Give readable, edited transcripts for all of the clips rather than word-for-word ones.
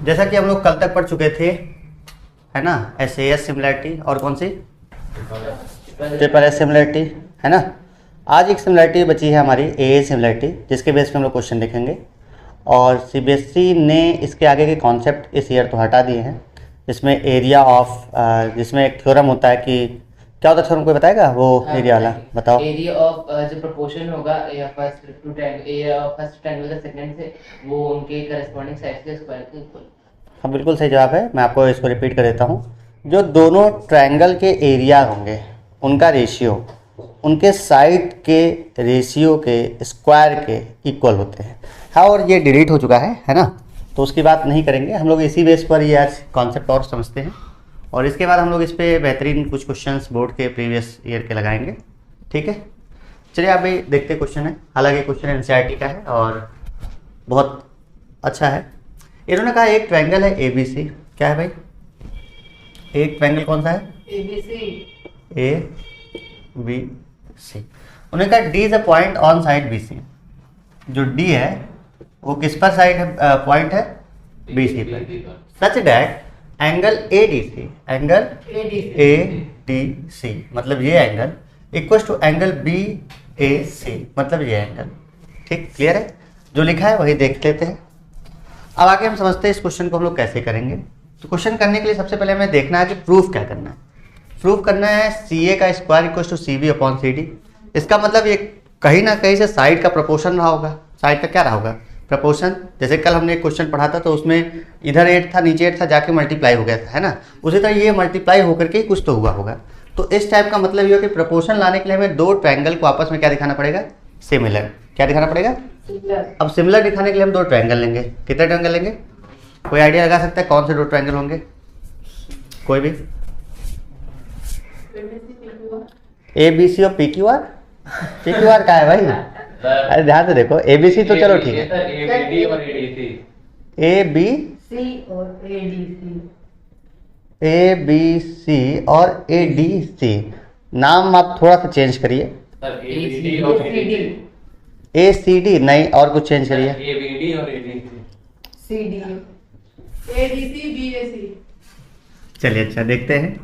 जैसा कि हम लोग कल तक पढ़ चुके थे, है ना, SAS सिमिलरिटी और कौन सी SSS सिमिलरिटी, है ना। आज एक सिमिलरिटी बची है हमारी AA सिमिलरिटी, जिसके बेस पे हम लोग क्वेश्चन लिखेंगे। और CBSE ने इसके आगे के कॉन्सेप्ट इस ईयर तो हटा दिए हैं, जिसमें एरिया ऑफ, जिसमें एक थ्योरम होता है कि क्या होता है, थ्योरम कोई बताएगा वो एरिया वाला, बताओ। एरिया ऑफ जो प्रोपोर्शन होगा फर्स्ट टू ट्रायंगल का सेगमेंट से वो उनके करस्पॉन्डिंग साइड्स के स्क्वायर के इक्वल। हाँ बिल्कुल सही जवाब है। मैं आपको इसको रिपीट कर देता हूँ। जो दोनों ट्रायंगल के एरिया होंगे उनका रेशियो उनके साइड के रेशियो के स्क्वायर के इक्वल होते हैं। हाँ, और ये डिलीट हो चुका है ना, तो उसकी बात नहीं करेंगे हम लोग। इसी बेस पर ये आज कॉन्सेप्ट और समझते हैं, और इसके बाद हम लोग इस पर बेहतरीन कुछ क्वेश्चंस बोर्ड के प्रीवियस ईयर के लगाएंगे। ठीक है, चलिए आप भी देखते क्वेश्चन है। हालांकि क्वेश्चन NCERT का है और बहुत अच्छा है। इन्होंने कहा एक ट्रायंगल है ABC। क्या है भाई? एक ट्रायंगल कौन सा है? ABC। उन्होंने कहा D is a point on side BC। जो D है वो किस पर साइड है, पॉइंट है BC पर। Such that angle ADC, angle ADC मतलब ये angle equal to angle BAC मतलब ये एंगल। ठीक, क्लियर है? जो लिखा है वही देख लेते हैं। अब आगे हम समझते हैं इस क्वेश्चन को हम लोग कैसे करेंगे। तो क्वेश्चन करने के लिए सबसे पहले हमें देखना है कि प्रूफ क्या करना है। प्रूफ करना है CA का square equal to CB upon CD। इसका मतलब ये कहीं ना कहीं से साइड का प्रोपोर्शन रहा होगा। साइड का क्या रहा होगा? प्रोपोर्शन। जैसे कल हमने एक क्वेश्चन पढ़ा था तो उसमें इधर 8 था, नीचे 8 था, जाके मल्टीप्लाई हो गया था, है ना। उसी तरह ये मल्टीप्लाई होकर के कुछ तो हुआ होगा। तो इस टाइप का मतलब ये हो कि प्रोपोर्शन लाने के लिए हमें दो ट्रायंगल को आपस में क्या दिखाना पड़ेगा? सिमिलर। क्या दिखाना पड़ेगा? अब सिमिलर दिखाने के लिए हम दो ट्रायंगल लेंगे। कितने ट्रायंगल लेंगे? कोई आइडिया लगा सकता है कौन से दो ट्रायंगल होंगे? कोई भी? ABC और PQR। PQR का है भाई? अरे ध्यान से देखो, ABC तो चलो ठीक है, ABD और ADC। ABC और ADC। नाम आप थोड़ा सा चेंज करिए। ABD और ADC। ACD नहीं, और कुछ चेंज करिए। ABD और ADC। ADC BAC। चलिए अच्छा, देखते हैं,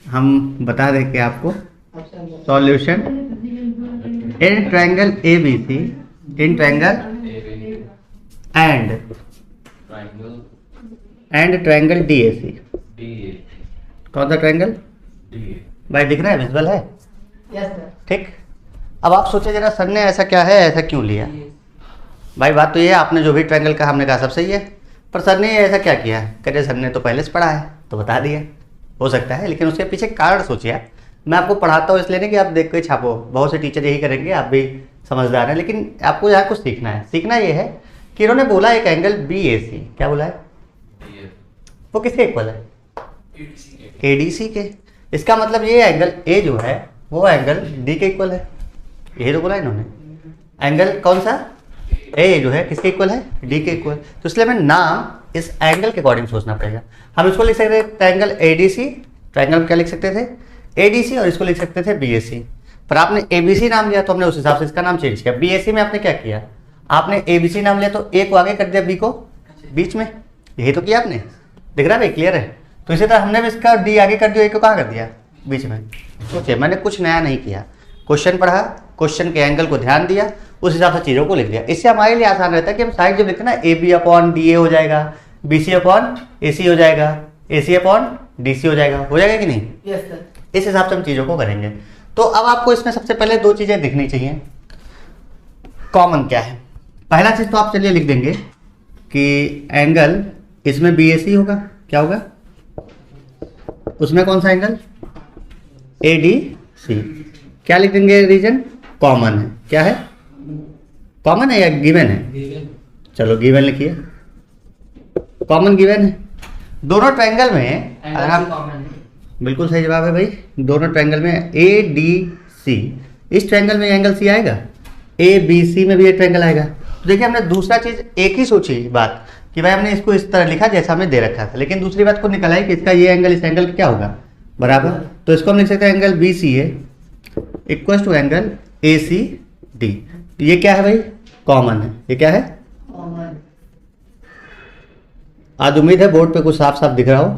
हम बता देंगे आपको solution. In triangle ABC, in triangle and triangle DAC। कौन सा ट्रायंगल भाई दिख रहा है? विजुअल है? Yes sir. ठीक। अब आप सोचे जरा, सर ने ऐसा क्या है, ऐसा क्यों लिया? भाई बात तो ये है, आपने जो भी ट्रायंगल कहा हमने कहा सब सही है, पर सर ने ऐसा क्या किया? कहते सर ने तो पहले से पढ़ा है तो बता दिया। हो सकता है, लेकिन उसके पीछे कारण सोचिए आप। मैं आपको पढ़ाता हूँ इसलिए नहीं कि आप देख के छापो, बहुत से टीचर यही करेंगे, आप भी समझदार हैं, लेकिन आपको यहाँ कुछ सीखना है। सीखना ये है कि इन्होंने बोला एक एंगल BAC। क्या बोला है? वो किसके इक्वल है? ADC के। इसका मतलब ये एंगल A जो है वो एंगल D के इक्वल है। यही तो बोला इन्होंने। एंगल कौन सा? A जो है किसके इक्वल है? D के इक्वल। तो इसलिए हमें नाम इस एंगल के अकॉर्डिंग सोचना पड़ेगा। हम इसको लिख सकते थे ट्रायंगल ADC, ट्रायंगल में क्या लिख सकते थे? ADC, और इसको लिख सकते थे BAC। पर आपने ABC नाम लिया तो हमने उस हिसाब से इसका नाम चेंज किया। BAC में आपने क्या किया? आपने ABC नाम लिया तो A को आगे कर दिया, B को बीच में। यही तो किया आपने। दिख रहा है भाई? क्लियर है? तो इसी तरह हमने भी इसका D आगे कर दिया, A को कहाँ कर दिया? बीच में। सोचिए, मैंने कुछ नया नहीं किया। क्वेश्चन पढ़ा, क्वेश्चन के एंगल को ध्यान दिया, उस हिसाब से चीज़ों को लिख दिया। इससे हमारे लिए आसान रहता है कि हम साइड जब लिखते हैं ना, AB अपॉन DA हो जाएगा, BC अपॉन AC हो जाएगा, AC अपॉन DC हो जाएगा। हो जाएगा कि नहीं? Yes sir. इस हिसाब से हम चीज़ों को करेंगे। तो अब आपको इसमें सबसे पहले दो चीज़ें दिखनी चाहिए। कॉमन क्या है? पहला चीज़ तो आप चलिए लिख देंगे कि एंगल इसमें BAC होगा। क्या होगा? उसमें कौन सा एंगल? ADC। क्या लिख देंगे? रीजन कॉमन है। क्या है? कॉमन है या गिवन है? चलो गिवन लिखिए। कॉमन गिवन है। दोनों ट्रायंगल में अगर हम, बिल्कुल सही जवाब है भाई। दोनों ट्रायंगल में ADC, इस ट्रायंगल में एंगल C आएगा, ABC में भी एक ट्रायंगल आएगा। तो देखिए, हमने दूसरा चीज एक ही सोची बात कि भाई हमने इसको इस तरह लिखा जैसा हमें दे रखा था, लेकिन दूसरी बात को निकल आई कि इसका ये एंगल इस एंगल का क्या होगा? बराबर। तो इसको हम लिख सकते हैं angle BCA equal to angle ACD। ये क्या है भाई? कॉमन है। ये क्या है? कॉमन। आज उम्मीद है बोर्ड पे कुछ साफ साफ दिख रहा हो,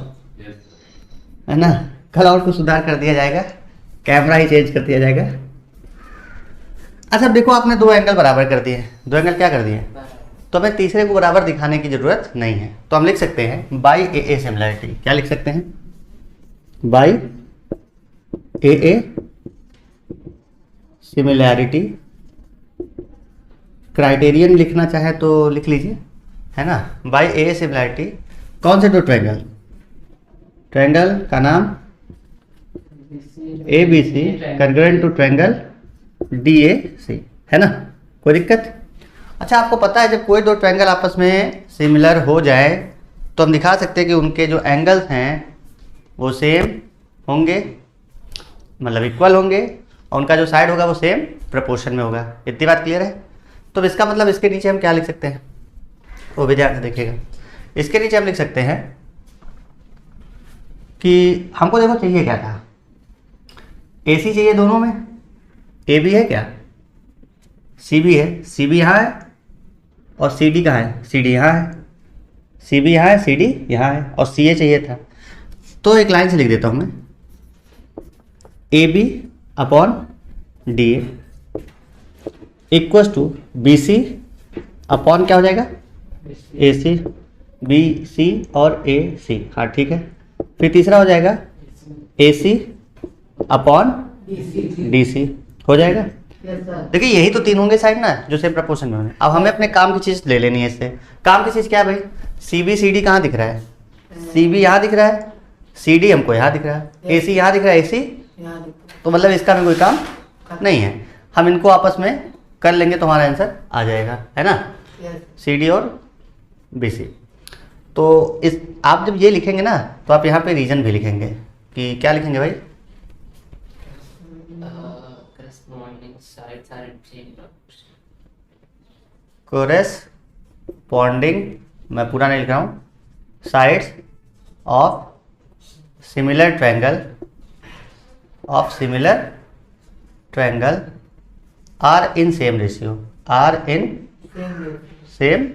है ना। कल और कुछ सुधार कर दिया जाएगा, कैमरा ही चेंज कर दिया जाएगा। अच्छा अब देखो, आपने 2 एंगल बराबर कर दिए, 2 एंगल क्या कर दिए, तो हमें तीसरे को बराबर दिखाने की जरूरत नहीं है। तो हम लिख सकते हैं बाई ए ए सिमिलरिटी। क्या लिख सकते हैं, by A A similarity. Criterion लिखना चाहे तो लिख लीजिए, है ना। बाई ए ए सिमिलैरिटी कौन से 2 ट्रायंगल, ट्रायंगल का नाम A B C congruent to triangle D A C, है ना। कोई दिक्कत। अच्छा आपको पता है जब कोई 2 ट्रायंगल आपस में सिमिलर हो जाए तो हम दिखा सकते हैं कि उनके जो एंगल्स हैं वो सेम होंगे, मतलब इक्वल होंगे, और उनका जो साइड होगा वो सेम प्रोपोर्शन में होगा। इतनी बात क्लियर है। तो इसका मतलब इसके नीचे हम क्या लिख सकते हैं, वो भी ध्यान से देखिएगा। इसके नीचे हम लिख सकते हैं कि हमको देखो चाहिए क्या था, ए सी चाहिए दोनों में। ए बी है क्या, सी बी है, सी बी यहाँ है, और सी डी कहाँ है, सी डी यहाँ है, सी बी यहाँ है, सी डी यहाँ है, और सी ए चाहिए था। तो एक लाइन से लिख देता हूँ मैं, A B upon D A equals to B C upon क्या हो जाएगा, ए सी, बी सी और ए सी। हाँ ठीक है। फिर तीसरा हो जाएगा A C upon D C, हो जाएगा। देखिए यही तो 3 होंगे साइड ना जो सेम प्रोपोर्शन में होंगे। अब हमें अपने काम की चीज़ ले लेनी है इससे। काम की चीज़ क्या है भाई, सी बी सी डी कहाँ दिख रहा है, सी बी यहाँ दिख रहा है, सी डी हमको यहाँ दिख रहा है, ए सी यहाँ दिख रहा है, ए सी, तो मतलब इसका भी कोई काम नहीं है। हम इनको आपस में कर लेंगे तो हमारा आंसर आ जाएगा, है ना, सी डी और बी सी। तो इस आप जब ये लिखेंगे ना तो आप यहाँ पे रीजन भी लिखेंगे कि क्या लिखेंगे भाई, corresponding sides are in same proportion. Corresponding, मैं पूरा नहीं लिख रहा हूँ, sides of similar triangle are in same ratio, are in same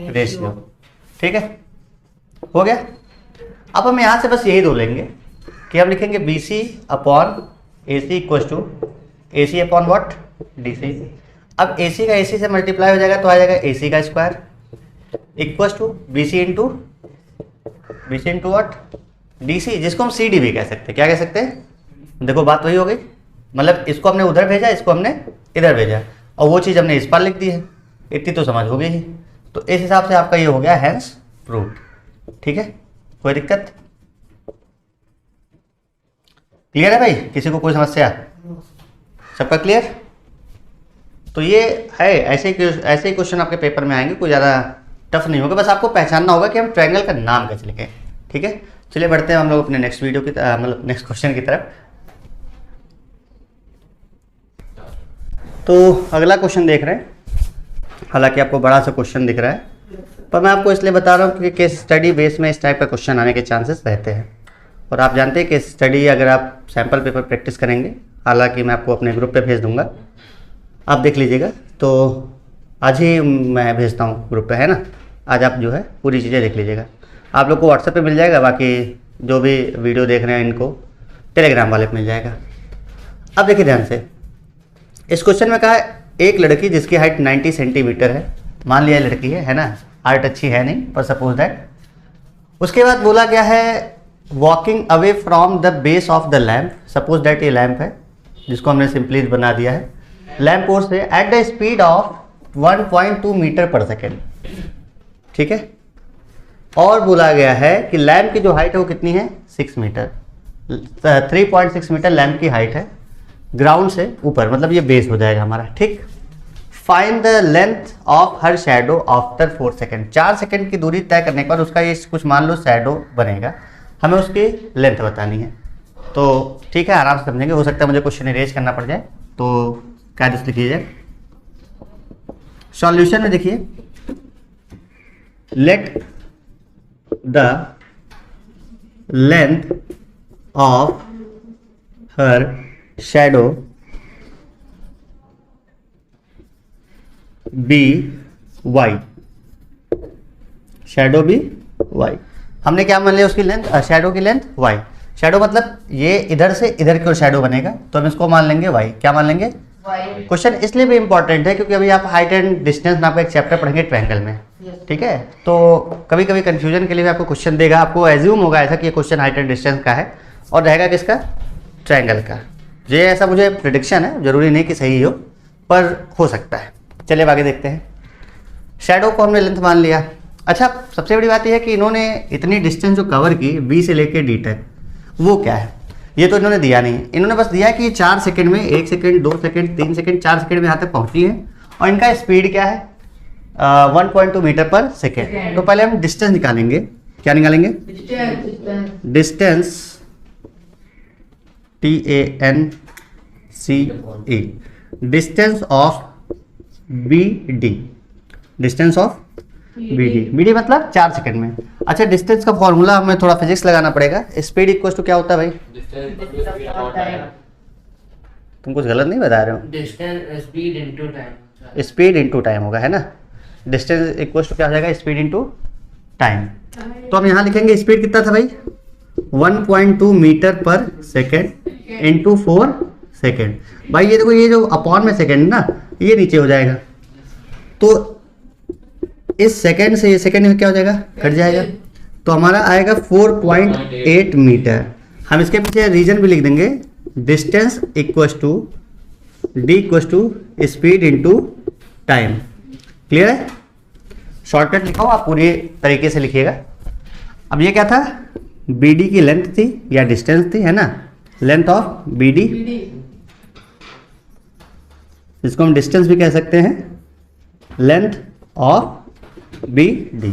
ratio. ठीक है, हो गया। अब हम यहाँ से बस यही 2 लेंगे कि हम लिखेंगे B C upon A C equal to A C upon what, D C. अब ए सी का ए सी से मल्टीप्लाई हो जाएगा तो आ जाएगा ए सी का square equal to B C into what, D C, जिसको हम सी डी भी कह सकते हैं। क्या कह सकते हैं, देखो बात वही हो गई, मतलब इसको हमने उधर भेजा, इसको हमने इधर भेजा, और वो चीज़ हमने इस पर लिख दी है। इतनी तो समझ हो गई ही। तो इस हिसाब से आपका ये हो गया हैंस प्रूव्ड। ठीक है, कोई दिक्कत, क्लियर है भाई, किसी को कोई समस्या, सबका क्लियर। तो ये है, ऐसे ही क्वेश्चन आपके पेपर में आएंगे, कोई ज़्यादा टफ नहीं होगा। बस आपको पहचानना होगा कि हम ट्रायंगल का नाम कैसे लिखें। ठीक है, चलिए बढ़ते हैं हम लोग अपने नेक्स्ट वीडियो की मतलब नेक्स्ट क्वेश्चन की तरफ। तो अगला क्वेश्चन देख रहे हैं, हालांकि आपको बड़ा सा क्वेश्चन दिख रहा है, पर मैं आपको इसलिए बता रहा हूँ कि केस स्टडी बेस में इस टाइप का क्वेश्चन आने के चांसेस रहते हैं। और आप जानते हैं कि स्टडी अगर आप सैम्पल पेपर प्रैक्टिस करेंगे, हालांकि मैं आपको अपने ग्रुप पे भेज दूंगा, आप देख लीजिएगा। तो आज ही मैं भेजता हूँ ग्रुप पे, है ना। आज आप जो है पूरी चीज़ें देख लीजिएगा, आप लोग को व्हाट्सएप पे मिल जाएगा, बाकी जो भी वीडियो देख रहे हैं इनको टेलीग्राम वाले पे मिल जाएगा। अब देखिए ध्यान से, इस क्वेश्चन में कहा है एक लड़की जिसकी हाइट 90 सेंटीमीटर है, मान लिया लड़की है ना, हाइट अच्छी है नहीं पर सपोज दैट। उसके बाद बोला गया है walking away from the base of the lamp, suppose that ये लैम्प है जिसको हमने सिंपली बना दिया है, लैम्प पोस्ट से at the speed of 1.2 metre पर सेकेंड। ठीक है, और बोला गया है कि लैम्प की जो हाइट है वो कितनी है, 6 मीटर, 3.6 मीटर लैम्प की हाइट है ग्राउंड से ऊपर, मतलब ये बेस हो जाएगा हमारा। ठीक, find the length of her shadow after 4 second. 4 second की दूरी तय करने के बाद उसका ये कुछ मान लो शैडो बनेगा, हमें उसकी लेंथ बतानी है। तो ठीक है, आराम से समझेंगे, हो सकता है मुझे क्वेश्चन इरेज करना पड़ जाए, तो कायदे से लिखिए। सॉल्यूशन में देखिए, let the length of her shadow be Y. Shadow भी y। हमने क्या मान लिया उसकी लेंथ, शैडो की लेंथ y। शैडो मतलब ये इधर से इधर की ओर शैडो बनेगा, तो हम इसको मान लेंगे y। क्या मान लेंगे? क्वेश्चन इसलिए भी इंपॉर्टेंट है क्योंकि अभी आप हाइट एंड डिस्टेंस नाम का एक चैप्टर पढ़ेंगे ट्रायंगल में, ठीक है। तो कभी कभी कंफ्यूजन के लिए भी आपको क्वेश्चन देगा, आपको एज्यूम होगा ऐसा कि ये क्वेश्चन हाइट एंड डिस्टेंस का है और रहेगा किसका? ट्रायंगल का। ये ऐसा मुझे प्रिडिक्शन है, जरूरी नहीं कि सही हो पर हो सकता है। चलिए अब आगे देखते हैं। शैडो को हमने लेंथ मान लिया। अच्छा, सबसे बड़ी बात यह है कि इन्होंने इतनी डिस्टेंस जो कवर की बी से लेके डी तक, वो क्या है ये तो इन्होंने दिया नहीं। इन्होंने बस दिया कि 4 सेकंड में, 1 सेकंड, 2 सेकंड, 3 सेकंड, 4 सेकंड में यहाँ तक पहुँची है और इनका स्पीड क्या है? 1.2 मीटर पर सेकेंड। तो पहले हम डिस्टेंस निकालेंगे। क्या निकालेंगे? Distance, TANCE, distance of BD, distance of BD मतलब 4 सेकंड में। अच्छा, डिस्टेंस का फॉर्मूला हमें थोड़ा फिजिक्स लगाना पड़ेगा। स्पीड इक्वल टू क्या होता है भाई? तुम कुछ गलत नहीं बता रहे हो? Distance speed into time. Speed into time होगा, है ना। डिस्टेंस इक्वल टू क्या हो जाएगा? Speed into time. तो हम यहाँ लिखेंगे स्पीड कितना था भाई? 1.2 मीटर पर सेकेंड इंटू 4 सेकेंड। भाई ये देखो, ये जो अपॉन में सेकेंड ना, ये नीचे हो जाएगा, तो इस सेकेंड से ये सेकेंड में क्या हो जाएगा? कट जाएगा, तो हमारा आएगा 4.8 मीटर। हम इसके पीछे रीजन भी लिख देंगे, distance equal to D equal to speed into time. Clear है? शॉर्टकट लिखो, आप पूरी तरीके से लिखिएगा। अब ये क्या था? BD की लेंथ थी या डिस्टेंस थी, है ना, लेंथ ऑफ BD, इसको हम डिस्टेंस भी कह सकते हैं, लेंथ ऑफ BD।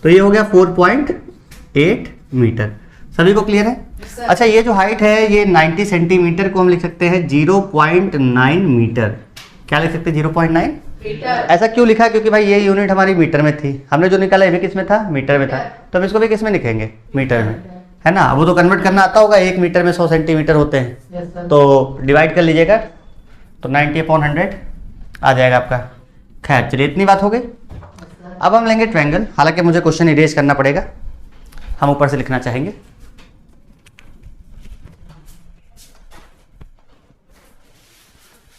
तो ये हो गया 4.8 मीटर। सभी को क्लियर है? अच्छा, ये जो हाइट है ये 90 सेंटीमीटर को हम लिख सकते हैं 0.9 मीटर। क्या लिख सकते हैं? 0.9 मीटर। ऐसा क्यों लिखा? क्योंकि भाई ये यूनिट हमारी मीटर में थी, हमने जो निकाला ये भी किस में था? मीटर में था, तो हम इसको भी किस में लिखेंगे? मीटर में, है ना। वो तो कन्वर्ट करना आता होगा, 1 मीटर में 100 सेंटीमीटर होते हैं, तो डिवाइड कर लीजिएगा, तो 90/100 आ जाएगा आपका। खैर चलिए, इतनी बात हो गई। अब हम लेंगे ट्रायंगल। हालांकि मुझे क्वेश्चन इरेज करना पड़ेगा, हम ऊपर से लिखना चाहेंगे।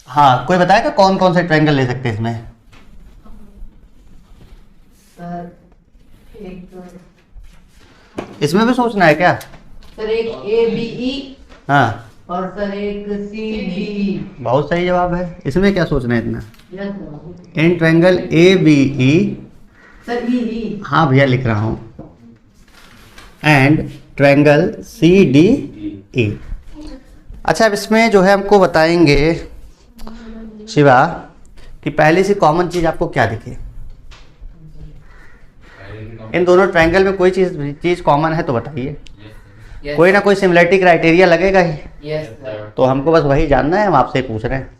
हाँ, कोई बताएगा कौन कौन से ट्रायंगल ले सकते हैं इसमें? सर एक, इसमें भी सोचना है क्या? सर एक ABE हाँ, और सर एक CD। बहुत सही जवाब है। इसमें क्या सोचना है इतना? Yes sir. In triangle ABE, sir EE। हाँ भैया लिख रहा हूँ, एंड ट्रायंगल CDE। अच्छा, अब इसमें जो है हमको बताएंगे शिवा कि पहली सी कॉमन चीज आपको क्या दिखे? इन दोनों ट्रायंगल में कोई चीज कॉमन है तो बताइए। कोई ना कोई सिमिलरिटी क्राइटेरिया लगेगा ही, यस सर। तो हमको बस वही जानना है, हम आपसे पूछ रहे हैं।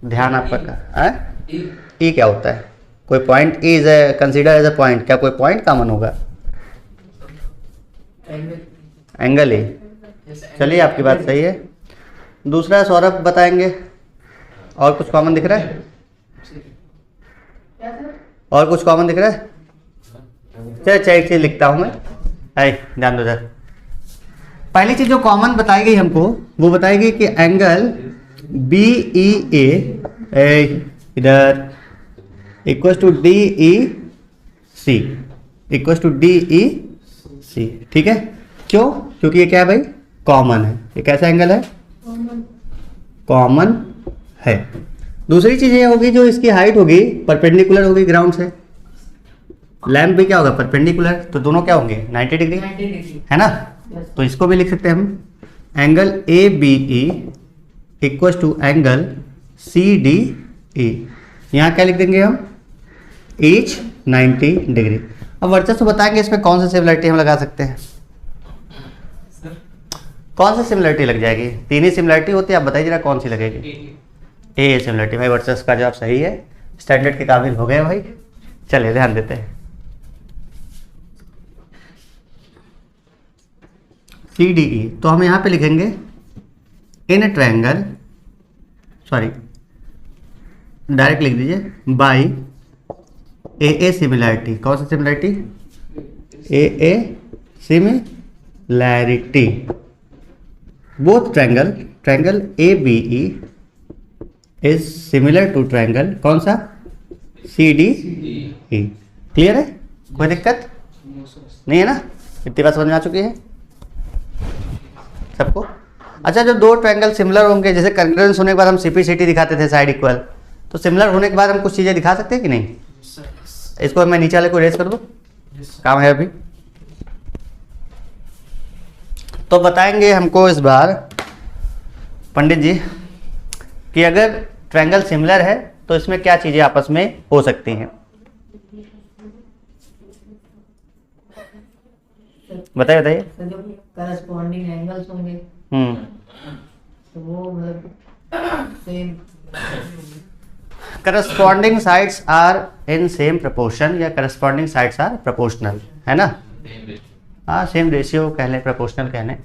ध्यान आपका है? ई क्या होता है? कोई point is consider as a point, क्या कोई पॉइंट कॉमन होगा? एंगल ही। चलिए, आपकी बात सही है। दूसरा सौरभ बताएंगे, और कुछ कॉमन दिख रहा है? क्या सर? और कुछ कॉमन दिख रहा है? चलिए एक चीज लिखता हूँ मैं, ध्यान दो सर। पहली चीज जो कॉमन बताई गई हमको, वो बताएगी कि एंगल BEA इधर equal to DEC, equal to DEC। ठीक है? क्यों? क्योंकि ये क्या है भाई? कॉमन है। ये कैसा एंगल है? कॉमन है। दूसरी चीज ये होगी, जो इसकी हाइट होगी परपेंडिकुलर होगी ग्राउंड से। लैंप भी क्या होगा? परपेंडिकुलर, तो दोनों क्या होंगे? 90 डिग्री, 90 डिग्री। है ना। तो इसको भी लिख सकते हैं हम, angle ABE equal to angle CDE। यहाँ क्या लिख देंगे हम? Each 90 degree. अब वर्चस्व बताएंगे इसमें कौन सी सिमिलरिटी हम लगा सकते हैं। कौन सी सिमिलरिटी लग जाएगी? 3 ही सिमिलरिटी होती है, आप बताइए जरा कौन सी लगेगी? ए सिमिलरिटी। भाई वर्चस्व का जवाब सही है, स्टैंडर्ड के काबिल हो गए भाई। चलिए ध्यान देते हैं। CDE, तो हम यहाँ पे लिखेंगे इन ट्रायंगल, सॉरी डायरेक्ट लिख दीजिए, बाई ए सिमिलैरिटी, कौन सा similarity? A similarity. Both triangle A B E is similar to triangle कौन सा? C D E. क्लियर है? कोई दिक्कत नहीं है ना? इतनी बात समझ में आ चुकी है सबको? अच्छा, जो दो ट्रायंगल सिमिलर होंगे, जैसे कंग्रुएंस होने के बाद हम CP/CT दिखाते थे साइड इक्वल, तो सिमिलर होने के बाद हम कुछ चीज़ें दिखा सकते हैं कि नहीं? इसको मैं नीचे वाले को रेस कर दूँ, काम है अभी। तो बताएंगे हमको इस बार पंडित जी कि अगर ट्रायंगल सिमिलर है तो इसमें क्या चीज़ें आपस में हो सकती हैं, बताइए बताइए। सर जो करस्पॉन्डिंग एंगल्स होंगे तो वो मतलब same, corresponding sides are in same proportion या करस्पॉन्डिंग साइड्स आर प्रोपोर्शनल, है ना? हाँ, सेम रेशियो कह लें, प्रोपोर्शनल कह लें।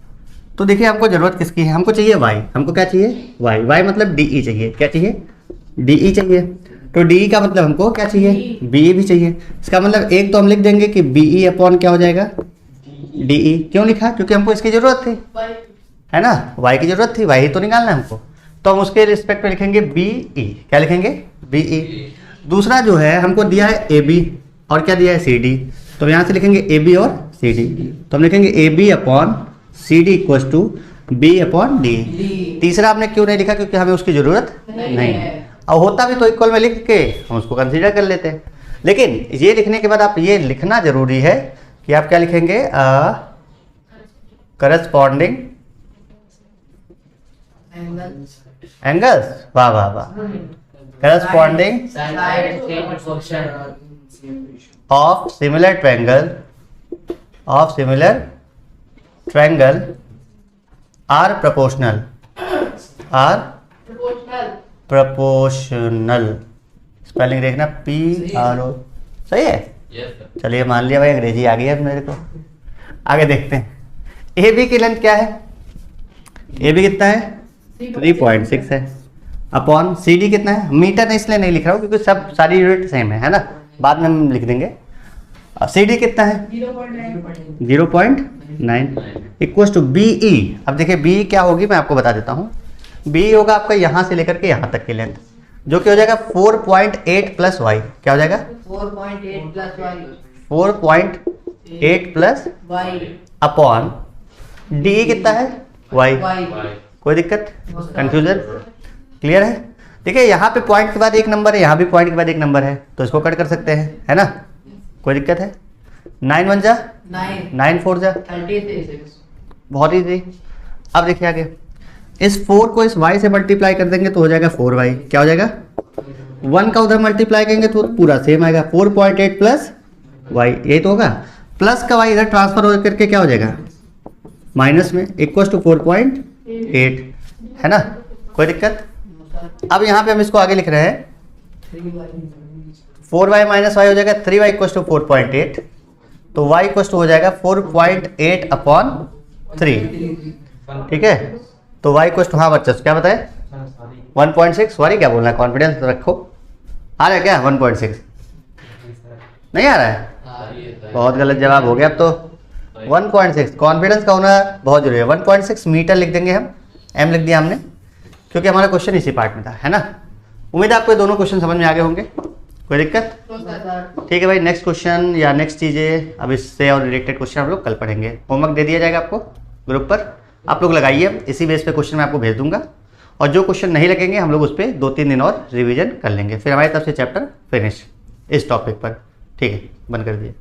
तो देखिए हमको जरूरत किसकी है? हमको चाहिए y। हमको क्या चाहिए? y मतलब DE चाहिए। क्या चाहिए? DE चाहिए। तो DE का मतलब हमको क्या चाहिए? BE भी चाहिए। इसका मतलब एक तो हम लिख देंगे कि BE अपॉन क्या हो जाएगा? DE। क्यों लिखा? क्योंकि हमको इसकी जरूरत थी, है ना? y की जरूरत थी, y ही तो निकालना है हमको, तो हम उसके रिस्पेक्ट में लिखेंगे BE। क्या लिखेंगे? BE। दूसरा जो है हमको दिया है AB और क्या दिया है? CD। तो यहाँ से लिखेंगे AB और CD। तो हम लिखेंगे AB upon CD equals to B upon D। तीसरा हमने क्यों नहीं लिखा? क्योंकि हमें उसकी जरूरत नहीं है। और होता भी तो इक्वल में लिख के हम उसको कंसीडर कर लेते हैं। लेकिन ये लिखने के बाद आप ये लिखना जरूरी है कि आप क्या लिखेंगे? Corresponding angles. वाह वाह वाह। Corresponding side same proportion of similar triangle are proportional spelling देखना PRO। सही है? चलिए मान लिया भाई, अंग्रेजी आ गई है मेरे को। आगे देखते हैं। AB की लेंथ क्या है? AB कितना है? 3.6 है। अपॉन CD कितना है? मीटर ने इसलिए नहीं लिख रहा हूँ क्योंकि सब सारी यूनिट सेम है ना? बाद में हम लिख देंगे। CD कितना है? 0.9 इक्वल टू BE। अब देखिए BE क्या होगी, मैं आपको बता देता हूँ। BE होगा आपका यहाँ से लेकर के यहाँ तक की लेंथ, जो कि हो जाएगा 4.8 प्लस y। क्या हो जाएगा? 4.8 plus y 4.8 plus y upon DE कितना है? y। y कोई दिक्कत, कंफ्यूजन? क्लियर है? देखिए यहाँ पे पॉइंट के बाद एक नंबर है, यहाँ भी पॉइंट के बाद एक नंबर है, तो इसको कट कर सकते हैं, है ना? कोई दिक्कत है? 9 1 जा 9 4 जा 36। बहुत ईजी। अब देखिए आगे, इस 4 को इस y से मल्टीप्लाई कर देंगे तो हो जाएगा 4y। क्या हो जाएगा? 1 का उधर मल्टीप्लाई करेंगे तो पूरा सेम आएगा, 4.8 प्लस y। यही तो होगा। प्लस का y इधर ट्रांसफर हो करके क्या हो जाएगा? माइनस में, इक्वल टू 4.8, है ना? कोई दिक्कत? अब यहाँ पे हम इसको आगे लिख रहे हैं, 4y माइनस y हो जाएगा 3y इक्वल टू 4.8, तो y इक्वल टू हो जाएगा 4.8 अपॉन 3। ठीक है? तो y इक्वल टू, हाँ बच्चा क्या बताए? 1.6। सॉरी क्या बोलना है, कॉन्फिडेंस रखो। आ रहा है क्या 1.6? नहीं आ रहा है? बहुत गलत जवाब हो गया। अब तो 1.6 कॉन्फिडेंस का होना बहुत जरूरी है। 1.6 मीटर लिख देंगे हम, m लिख दिया हमने, क्योंकि हमारा क्वेश्चन इसी पार्ट में था, है ना? उम्मीद है आपको ये दोनों क्वेश्चन समझ में आ गए होंगे। कोई दिक्कत? ठीक है भाई, नेक्स्ट क्वेश्चन या नेक्स्ट चीज़ें अब इससे और रिलेटेड क्वेश्चन हम लोग कल पढ़ेंगे। होमवर्क दे दिया जाएगा आपको ग्रुप पर, आप लोग लगाइए। इसी बेस पे क्वेश्चन मैं आपको भेज दूंगा, और जो क्वेश्चन नहीं लगेंगे हम लोग उस पर 2-3 दिन और रिवीजन कर लेंगे, फिर हमारी तरफ से चैप्टर फिनिश इस टॉपिक पर। ठीक है, बंद कर दिए।